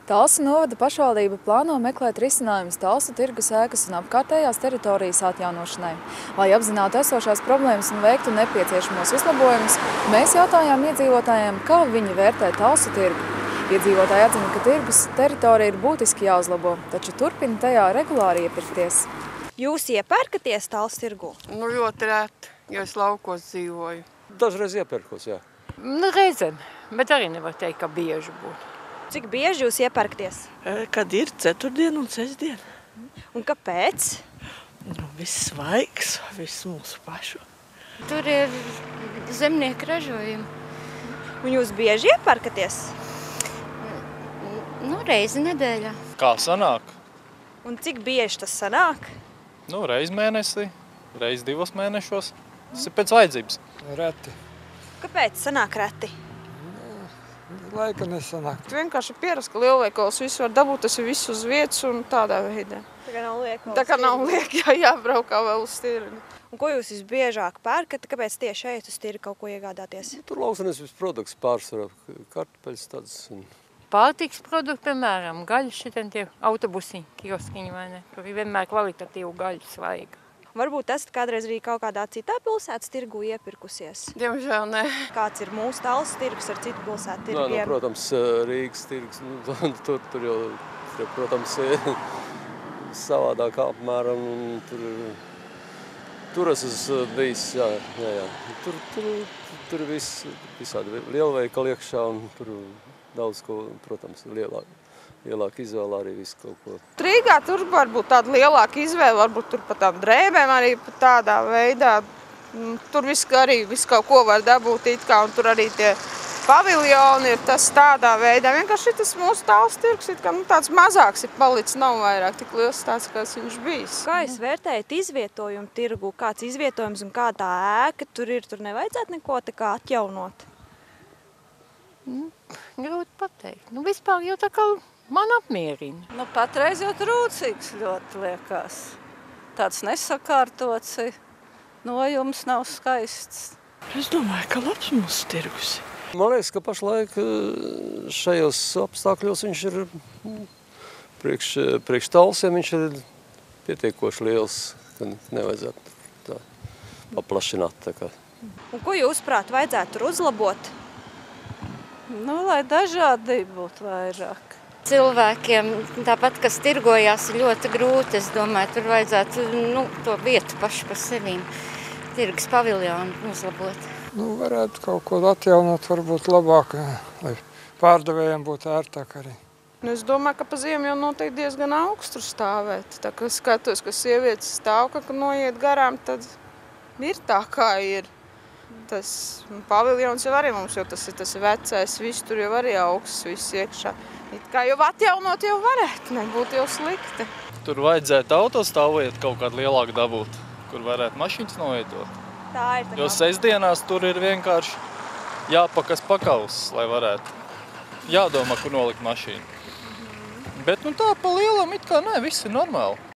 Talsu novada pašvaldība plāno meklēt risinājumus Talsu tirgus ēkas un apkārtējās teritorijas atjaunošanai. Lai apzinātu esošās problēmas un veiktu nepieciešamos uzlabojumus, mēs jautājām iedzīvotājiem, kā viņi vērtē Talsu tirgu. Iedzīvotāji atzina, ka tirgus teritorija ir būtiski jāuzlabo, taču turpina tajā regulāri iepirkties. Jūs iepērkaties Talsu tirgu? Nu, ļoti reti, jo es laukos dzīvoju. Dažreiz iepērkos, jā. Nu, reizēm, bet arī nevar teikt, ka bieži būtu. Cik bieži jūs iepērkaties? Kad ir ceturtdiena un sestdiena. Un kāpēc? Nu, viss svaigs, viss mūsu pašu. Tur ir zemnieku ražojumi. Un jūs bieži iepērkaties? Nu, reizi nedēļā. Kā sanāk? Un cik bieži tas sanāk? Nu, reiz mēnesī, reiz 2 mēnešos. Tas ir pēc vajadzības. Reti. Kāpēc sanāk reti? Laika nesanāk. Vienkārši pierast, ka lielveikalos visu var dabūt, tas ir viss uz vietas un tādā veidā. Tā kā nav liek. Tā kā nav liek, jābraukā vēl uz tirgu. Un ko jūs visbiežāk pērkat? Kāpēc tieši šeit uz tirgu kaut ko iegādāties? Tur lauksaimniecības produkts pārsvarā, kartupeļs tāds. Pārtiks produkti, piemēram, gaļas šitien tie autobusi, kioskiņi vai ne. Tur ir vienmēr kvalitatīvu gaļu svaiga. Varbūt esat kādreiz arī kaut kādā citā pilsētas tirgu iepirkusies? Diemžēl ne. Kāds ir mūsu Talsu tirgus ar citu pilsētu tirgiem? Nu, protams, Rīgas tirgus, tur jau, protams, savādāk apmēram. Tur es esmu bijis, jā. Tur ir visādi lielveikali iekšā un tur daudz ko, protams, lielāka izvēle arī visu kaut ko. Rīgā tur var būt tāda lielāka izvēle, varbūt tur pa tām drēbēm arī tādā veidā. Tur viss kaut ko var dabūt it kā, un tur arī tie paviljoni ir tas tādā veidā. Vienkārši tas mūsu Talsu tirgus it kā tāds mazāks ir palicis, nav vairāk tik liels tāds, kāds viņš bijis. Kā jūs vērtējat izvietojumu tirgu? Kāds izvietojums un kā tā ēka tur ir? Tur nevajadzētu neko tā kā atjaunot? Grūti pateikt. Nu, vispār jau tā kā man apmierina. Nu, patreiz jau trūcīgs ļoti liekas. Tāds nesakārtots, nojums nav skaists. Es domāju, ka labs mūsu tirgus. Man liekas, ka pašlaik šajos apstākļos viņš ir priekš Talsiem, viņš ir pietiekoši liels, ka nevajadzētu tā paplašināt. Tā kā. Un ko jūs prāt vajadzētu tur uzlabot? Nu, lai dažādība būtu vairāk. Cilvēkiem, tāpat, kas tirgojās, ir ļoti grūti. Es domāju, tur vajadzētu to vietu pašu par sevīm, tirgus paviljonu uzlabot. Nu, varētu kaut ko atjaunot, varbūt labāk, lai pārdevējiem būtu ērtāk arī. Es domāju, ka pa ziemu jau noteikti diezgan augstu stāvēt. Tā kā skatos, ka sievietes stāv, ka noiet garām, tad ir tā, kā ir. Tas paviljons jau arī mums, jo tas ir vecais, viss tur jau arī augsts, viss iekšā. It kā jau atjaunot jau varētu, nebūtu jau slikti. Tur vajadzētu autostāvvietu kaut kādu lielāku dabūt, kur varētu mašīnas novietot. Tā ir tā kā. Jo sestdienās tur ir vienkārši jāpakas pakaus, lai varētu. Jādomā, kur nolikt mašīnu. Bet tā pa lielam it kā nē, viss ir normāli.